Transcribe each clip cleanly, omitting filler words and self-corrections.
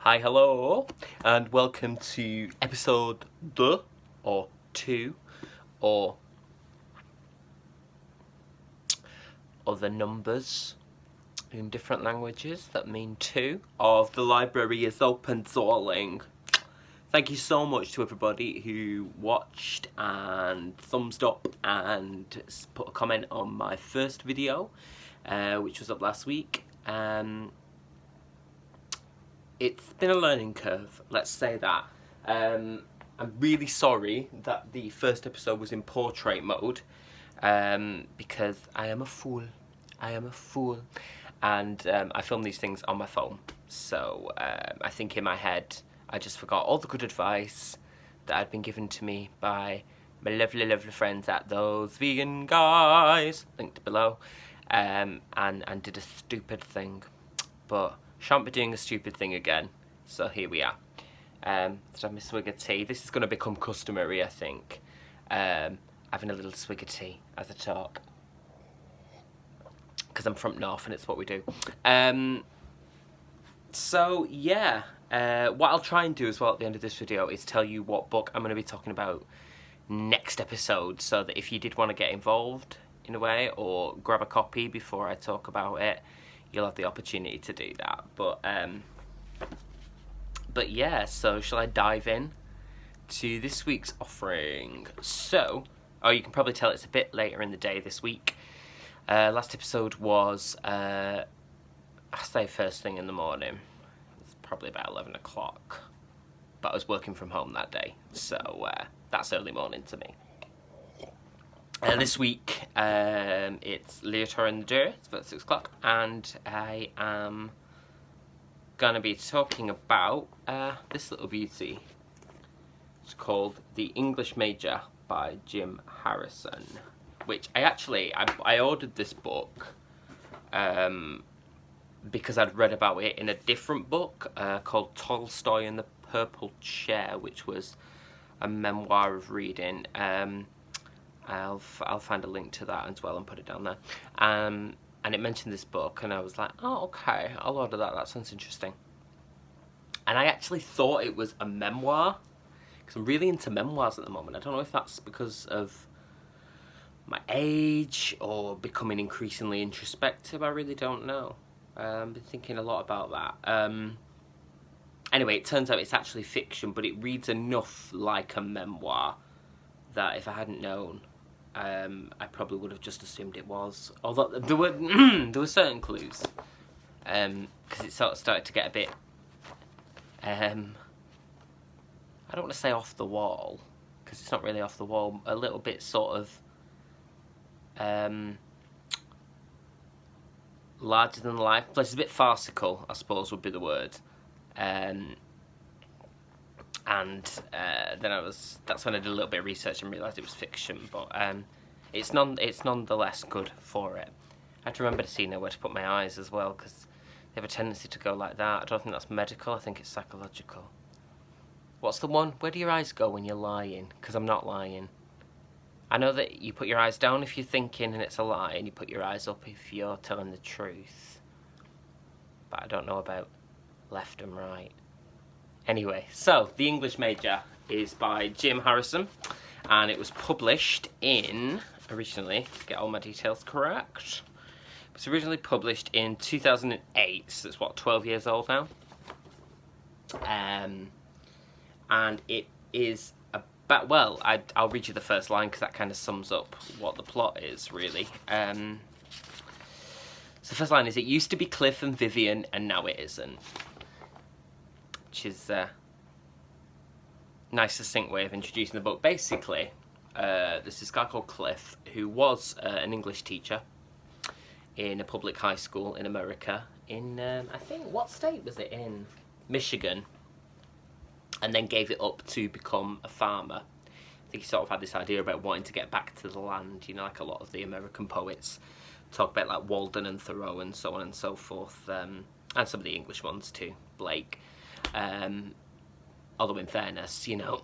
Hi, hello, and welcome to episode or 2 or other numbers in different languages that mean 2 of The Library is Open, darling. Thank you so much to everybody who watched and thumbs up and put a comment on my first video, which was up last week. It's been a learning curve, let's say that. I'm really sorry that the first episode was in portrait mode, because I am a fool. And I film these things on my phone. So I think in my head, I just forgot all the good advice that had been given to me by my lovely, lovely friends at Those Vegan Guys, linked below, and did a stupid thing. But shan't be doing a stupid thing again, so here we are. Let's have my swig of tea. This is going to become customary, I think. Having a little swig of tea as I talk, because I'm from North and it's what we do. So yeah, what I'll try and do as well at the end of this video is tell you what book I'm going to be talking about next episode, so that if you did want to get involved in a way or grab a copy before I talk about it, you'll have the opportunity to do that. But yeah, so shall I dive in to this week's offering? So, you can probably tell it's a bit later in the day this week. Last episode was, I say first thing in the morning. It's probably about 11 o'clock. But I was working from home that day, so that's early morning to me. This week, it's Leotar in the Door. It's about 6 o'clock, and I am going to be talking about this little beauty. It's called The English Major by Jim Harrison, which I ordered this book because I'd read about it in a different book called Tolstoy and the Purple Chair, which was a memoir of reading. I'll find a link to that as well and put it down there. And it mentioned this book, and I was like, oh, okay, I'll order that. That sounds interesting. And I actually thought it was a memoir, because I'm really into memoirs at the moment. I don't know if that's because of my age or becoming increasingly introspective. I really don't know. I've been thinking a lot about that. Anyway, it turns out it's actually fiction, but it reads enough like a memoir that if I hadn't known, I probably would have just assumed it was. Although there were certain clues, because it sort of started to get a bit, I don't want to say off the wall, because it's not really off the wall. A little bit sort of larger than life. Plus, it's a bit farcical, I suppose would be the word. And then that's when I did a little bit of research and realised it was fiction, but it's nonetheless good for it. I have to remember to see where to put my eyes as well, because they have a tendency to go like that. I don't think that's medical, I think it's psychological. What's the one? Where do your eyes go when you're lying? Because I'm not lying. I know that you put your eyes down if you're thinking and it's a lie, and you put your eyes up if you're telling the truth. But I don't know about left and right. Anyway, so The English Major is by Jim Harrison, and it was published originally, to get all my details correct, it was originally published in 2008, so it's 12 years old now. And it is about, well, I'll read you the first line because that kind of sums up what the plot is, really. So the first line is, "It used to be Cliff and Vivian, and now it isn't." Which is a nice, succinct way of introducing the book. Basically, there's this guy called Cliff who was an English teacher in a public high school in America. In, I think, what state was it in? Michigan. And then gave it up to become a farmer. I think he sort of had this idea about wanting to get back to the land, you know, like a lot of the American poets talk about, like Walden and Thoreau and so on and so forth, and some of the English ones too, Blake. Although in fairness, you know,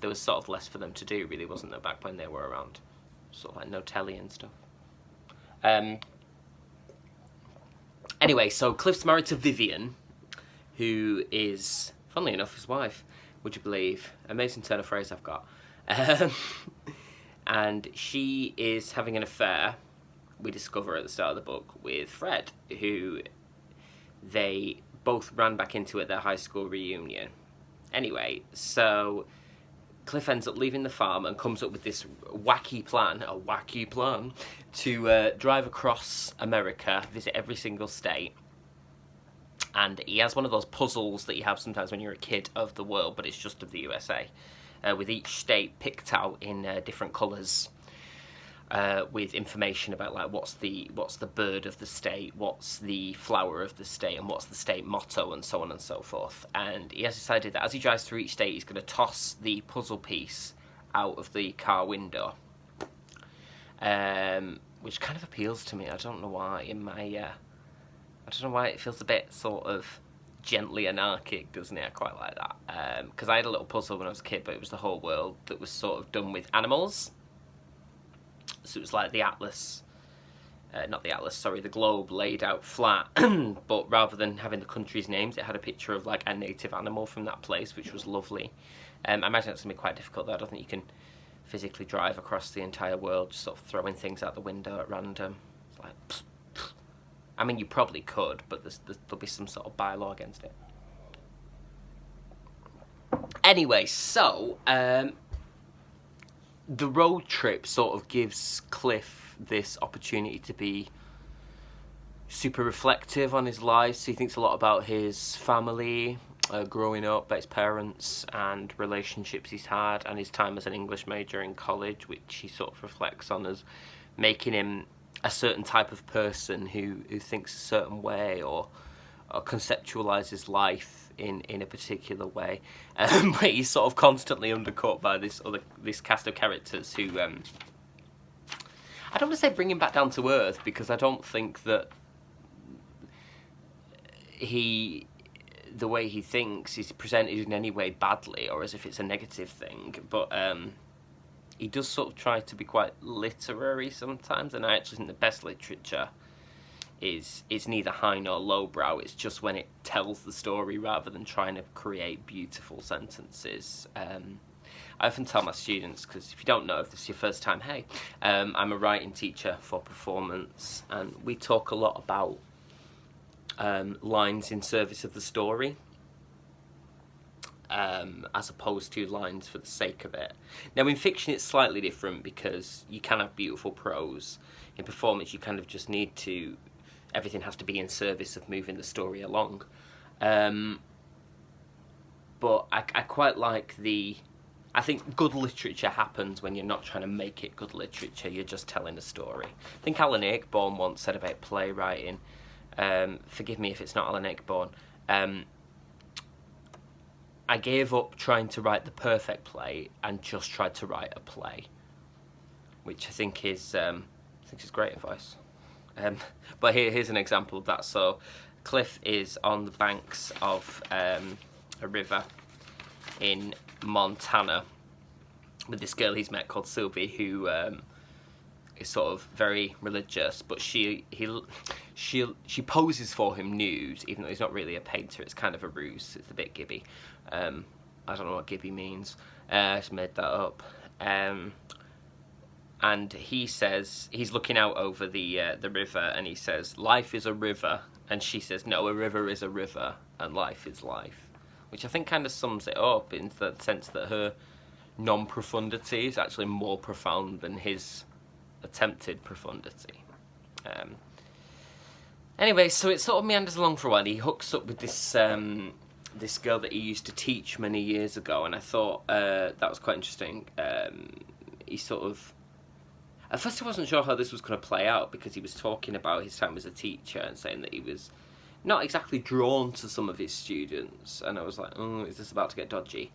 there was sort of less for them to do, really, wasn't there, back when they were around? Sort of like no telly and stuff. Anyway, so Cliff's married to Vivian, who is, funnily enough, his wife, would you believe? Amazing turn of phrase I've got. Um, and she is having an affair, we discover at the start of the book, with Fred, who they both ran back into at their high school reunion. Anyway, so Cliff ends up leaving the farm and comes up with this wacky plan, to drive across America, visit every single state. And he has one of those puzzles that you have sometimes when you're a kid of the world, but it's just of the USA, with each state picked out in different colours, with information about like what's the bird of the state, what's the flower of the state, and what's the state motto, and so on and so forth. And he has decided that as he drives through each state, he's going to toss the puzzle piece out of the car window, which kind of appeals to me. I don't know why. I don't know why it feels a bit sort of gently anarchic, doesn't it? I quite like that. Because I had a little puzzle when I was a kid, but it was the whole world that was sort of done with animals. So it was like the atlas, the globe laid out flat, but rather than having the country's names, it had a picture of like a native animal from that place, which was lovely. I imagine it's going to be quite difficult though. I don't think you can physically drive across the entire world just sort of throwing things out the window at random. It's like, psst. I mean, you probably could, but there'll be some sort of bylaw against it. Anyway, so the road trip sort of gives Cliff this opportunity to be super reflective on his life. So he thinks a lot about his family, growing up, about his parents, and relationships he's had, and his time as an English major in college, which he sort of reflects on as making him a certain type of person who thinks a certain way or conceptualizes life in a particular way. But he's sort of constantly undercut by this cast of characters who I don't want to say bring him back down to earth, because I don't think that the way he thinks is presented in any way badly or as if it's a negative thing, but he does sort of try to be quite literary sometimes, and I actually think the best literature is neither high nor lowbrow. It's just when it tells the story rather than trying to create beautiful sentences. I often tell my students, because if you don't know, if this is your first time, hey, I'm a writing teacher for performance, and we talk a lot about lines in service of the story, as opposed to lines for the sake of it. Now in fiction it's slightly different, because you can have beautiful prose. In performance you kind of just need to, everything has to be in service of moving the story along. But I quite like I think good literature happens when you're not trying to make it good literature, you're just telling a story. I think Alan Ayckbourn once said about playwriting, forgive me if it's not Alan Ayckbourn, I gave up trying to write the perfect play and just tried to write a play, which I think is great advice. But here's an example of that. So Cliff is on the banks of a river in Montana with this girl he's met called Sylvie, who is sort of very religious, but she poses for him nude, even though he's not really a painter. It's kind of a ruse. It's a bit gibby. I don't know what gibby means. I just made that up. And he says, he's looking out over the river, and he says, "Life is a river," and she says, "No, a river is a river, and life is life," which I think kind of sums it up in the sense that her non-profundity is actually more profound than his attempted profundity. Anyway, so it sort of meanders along for a while. He hooks up with this girl that he used to teach many years ago, and I thought that was quite interesting. He sort of, at first I wasn't sure how this was going to play out, because he was talking about his time as a teacher and saying that he was not exactly drawn to some of his students, and I was like, oh, is this about to get dodgy?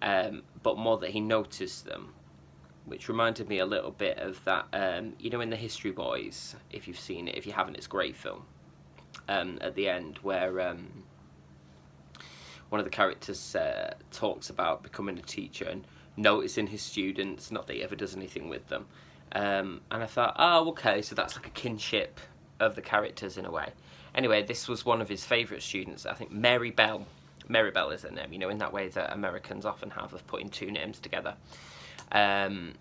But more that he noticed them, which reminded me a little bit of that, you know, in The History Boys, if you've seen it. If you haven't, it's a great film, at the end, where one of the characters talks about becoming a teacher and noticing his students, not that he ever does anything with them. And I thought, oh, okay, so that's like a kinship of the characters in a way. Anyway, this was one of his favourite students, I think Mary Bell. Mary Bell is her name, you know, in that way that Americans often have of putting two names together. And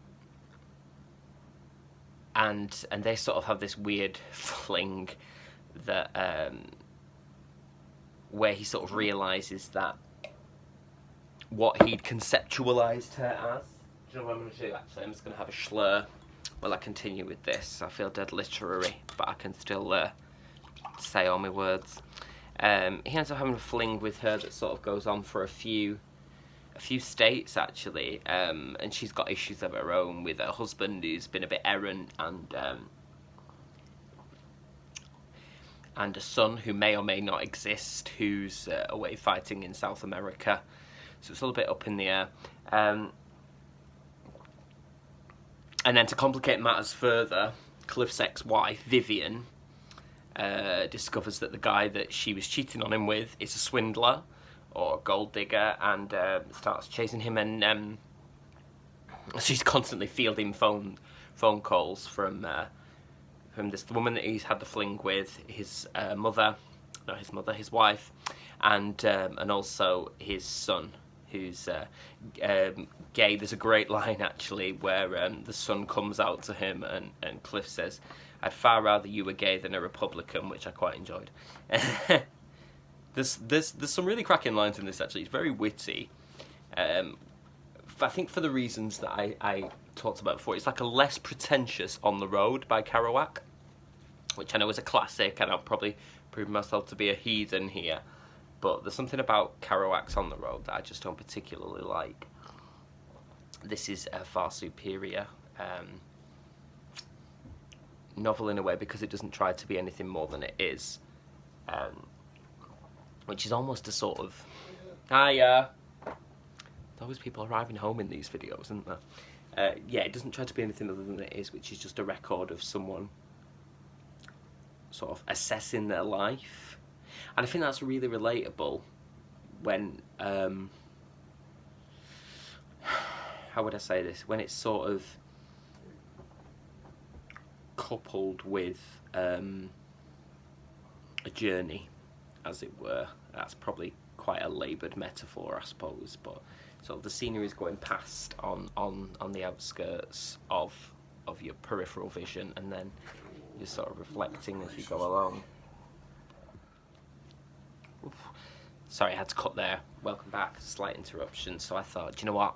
they sort of have this weird fling that where he sort of realises that what he'd conceptualised her as. Do you know what I'm going to do? Actually, I'm just going to have a slur while I continue with this. I feel dead literary, but I can still say all my words. He ends up having a fling with her that sort of goes on for a few states, actually, and she's got issues of her own with her husband, who's been a bit errant, and a son who may or may not exist, who's away fighting in South America. So it's all a bit up in the air. And then to complicate matters further, Cliff's ex-wife, Vivian, discovers that the guy that she was cheating on him with is a swindler or a gold digger, and starts chasing him, and she's constantly fielding phone calls from this woman that he's had the fling with, his wife, and also his son, who's gay. There's a great line, actually, where the son comes out to him, and Cliff says, "I'd far rather you were gay than a Republican," which I quite enjoyed. There's some really cracking lines in this, actually. It's very witty. I think for the reasons that I talked about before. It's like a less pretentious On the Road by Kerouac, which I know is a classic, and I'll probably prove myself to be a heathen here. But there's something about Kerouac's On the Road that I just don't particularly like. This is a far superior novel in a way, because it doesn't try to be anything more than it is. Which is almost a sort of... Hiya! There's always people arriving home in these videos, isn't there? Yeah, it doesn't try to be anything other than it is, which is just a record of someone sort of assessing their life. And I think that's really relatable when... how would I say this? When it's sort of coupled with a journey, as it were. That's probably quite a laboured metaphor, I suppose, but sort of the scenery is going past on the outskirts of your peripheral vision, and then you're sort of reflecting as you go along. Oof. Sorry, I had to cut there. Welcome back. Slight interruption. So I thought, do you know what?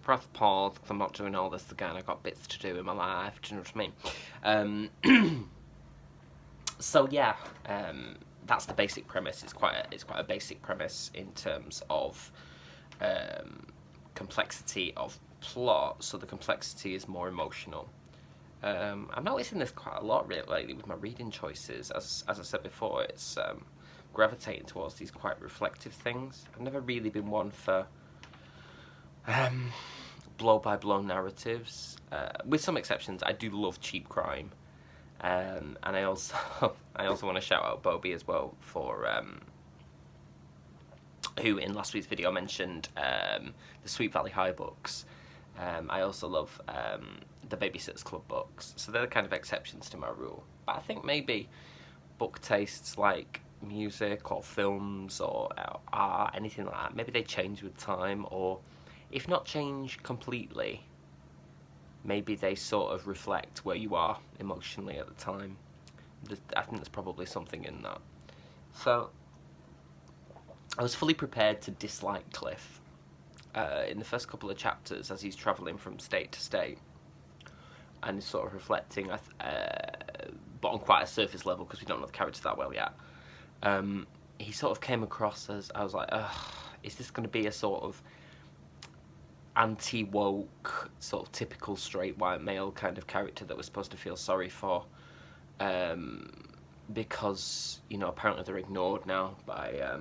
Press pause, because I'm not doing all this again. I've got bits to do in my life. Do you know what I mean? So yeah, that's the basic premise. It's quite a basic premise in terms of complexity of plot. So the complexity is more emotional. I'm noticing this quite a lot lately with my reading choices. As I said before, it's gravitating towards these quite reflective things. I've never really been one for blow-by-blow narratives. With some exceptions, I do love cheap crime. And I also want to shout out Bobby as well for who in last week's video mentioned the Sweet Valley High books. I also love the Babysitter's Club books, so they're the kind of exceptions to my rule. But I think maybe book tastes like music or films or art, anything like that, maybe they change with time, or if not change completely, maybe they sort of reflect where you are emotionally at the time. I think there's probably something in that. So I was fully prepared to dislike Cliff in the first couple of chapters as he's travelling from state to state, and he's sort of reflecting, but on quite a surface level because we don't know the character that well yet. He sort of came across as, I was like, is this going to be a sort of anti-woke, sort of typical straight white male kind of character that we're supposed to feel sorry for? Because, you know, apparently they're ignored now by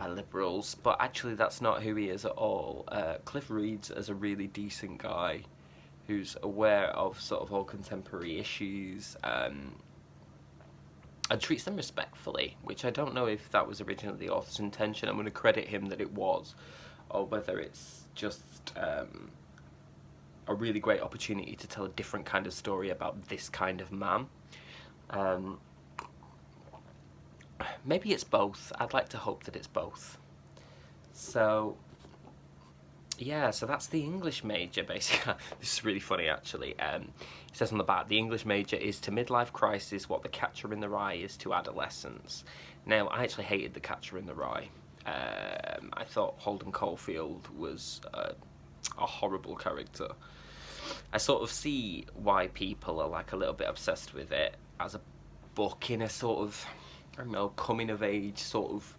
liberals, but actually that's not who he is at all. Cliff reads as a really decent guy who's aware of sort of all contemporary issues, and treats them respectfully, which I don't know if that was originally the author's intention. I'm going to credit him that it was, or whether it's just a really great opportunity to tell a different kind of story about this kind of man. maybe it's both. I'd like to hope that it's both. So yeah, so that's the English major, basically. This is really funny, actually. It says on the back, the English major is to midlife crisis what The Catcher in the Rye is to adolescence. Now, I actually hated The Catcher in the Rye. I thought Holden Caulfield was a horrible character. I sort of see why people are like a little bit obsessed with it as a book in a sort of, I don't know, coming of age sort of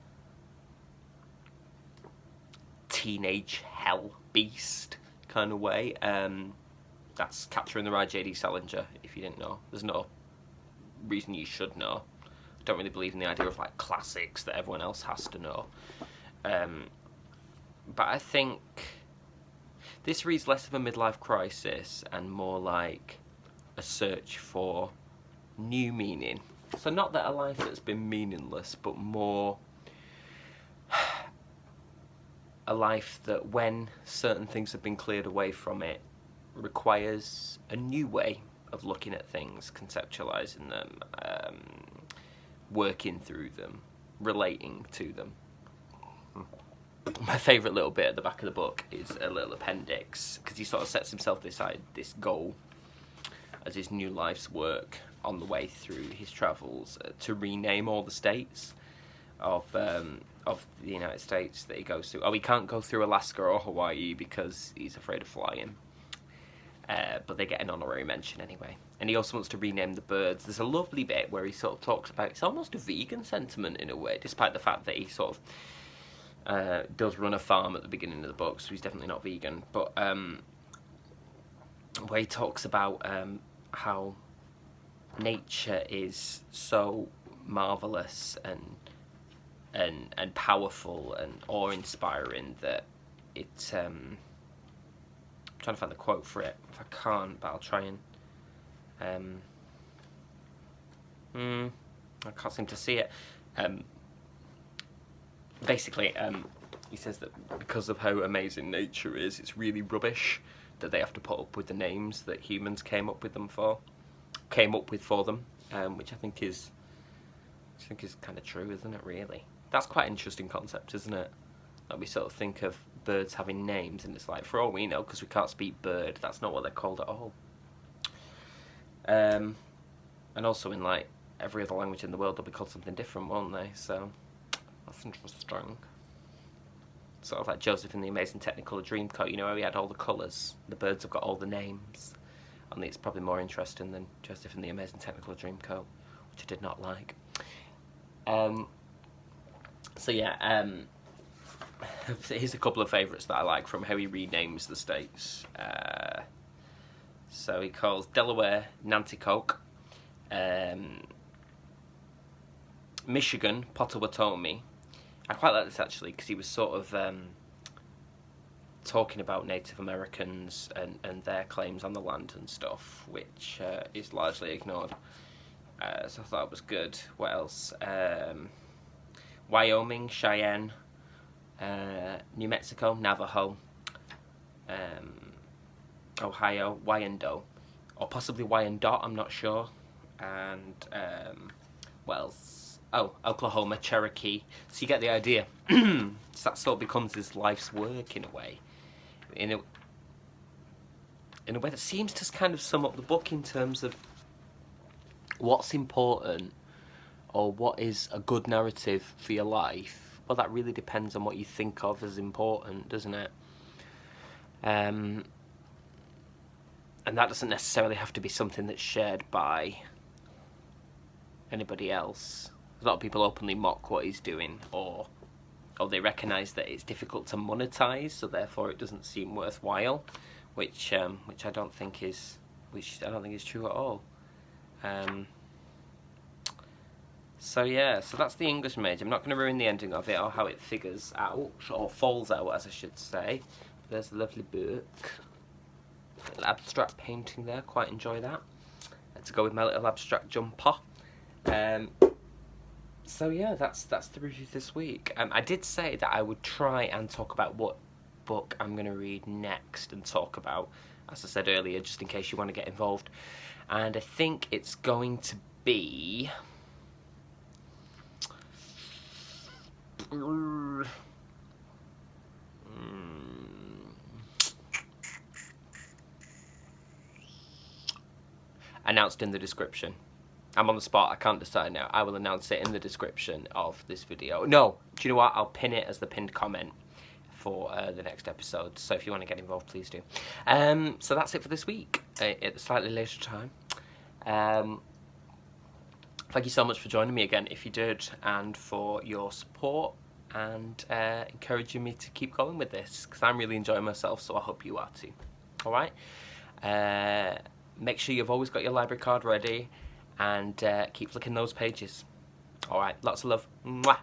teenage hell beast kind of way. That's Catcher in the Rye, J.D. Salinger, if you didn't know. There's no reason you should know. I don't really believe in the idea of like classics that everyone else has to know. But I think this reads less of a midlife crisis and more like a search for new meaning. So not that a life that's been meaningless, but more a life that when certain things have been cleared away from it requires a new way of looking at things, conceptualizing them, working through them, relating to them. My favourite little bit at the back of the book is a little appendix, because he sort of sets himself this goal as his new life's work on the way through his travels to rename all the states of the United States that he goes through. Oh, he can't go through Alaska or Hawaii because he's afraid of flying. But they get an honorary mention anyway. And he also wants to rename the birds. There's a lovely bit where he sort of talks about, it's almost a vegan sentiment in a way, despite the fact that he sort of does run a farm at the beginning of the book, so he's definitely not vegan. But where he talks about how nature is so marvellous and powerful and awe-inspiring that it's I'm trying to find the quote for it. If I can't, but I'll try and I can't seem to see it. Basically, he says that because of how amazing nature is, it's really rubbish that they have to put up with the names that humans came up with for them, which I think is kind of true, isn't it? Really, that's quite an interesting concept, isn't it? That we sort of think of birds having names, and it's like, for all we know, because we can't speak bird, that's not what they're called at all. And also in like every other language in the world, they'll be called something different, won't they? So that's interesting. Sort of like Joseph in the Amazing Technicolor Dreamcoat, you know, how he had all the colours. The birds have got all the names. Only it's probably more interesting than Joseph in the Amazing Technicolor Dreamcoat, which I did not like. So yeah, here's a couple of favourites that I like from how he renames the states. So he calls Delaware Nanticoke, Michigan Potawatomi. I quite like this actually because he was sort of talking about Native Americans and their claims on the land and stuff, which is largely ignored. So I thought it was good. What else? Wyoming, Cheyenne, New Mexico, Navajo, Ohio, Wyandotte, or possibly Wyandotte, I'm not sure. And what else? Oh, Oklahoma, Cherokee. So you get the idea. So that sort of becomes his life's work in a way. In a way that seems to kind of sum up the book in terms of what's important or what is a good narrative for your life. Well, that really depends on what you think of as important, doesn't it? And that doesn't necessarily have to be something that's shared by anybody else. A lot of people openly mock what he's doing, or they recognise that it's difficult to monetize, so therefore it doesn't seem worthwhile, which I don't think is true at all. So yeah, so that's the English major. I'm not going to ruin the ending of it or how it figures out, or falls out, as I should say. There's a lovely book, little abstract painting there. Quite enjoy that. To go with my little abstract jumper. So yeah, that's the review this week. I did say that I would try and talk about what book I'm going to read next and talk about, as I said earlier, just in case you want to get involved. And I think it's going to be Announced in the description. I'm on the spot, I can't decide now. I will announce it in the description of this video. No, do you know what? I'll pin it as the pinned comment for the next episode. So if you want to get involved, please do. So that's it for this week at a slightly later time. Thank you so much for joining me again, if you did, and for your support and encouraging me to keep going with this, because I'm really enjoying myself, so I hope you are too. Alright? Make sure you've always got your library card ready, and keep flicking those pages. Alright, lots of love. Mwah.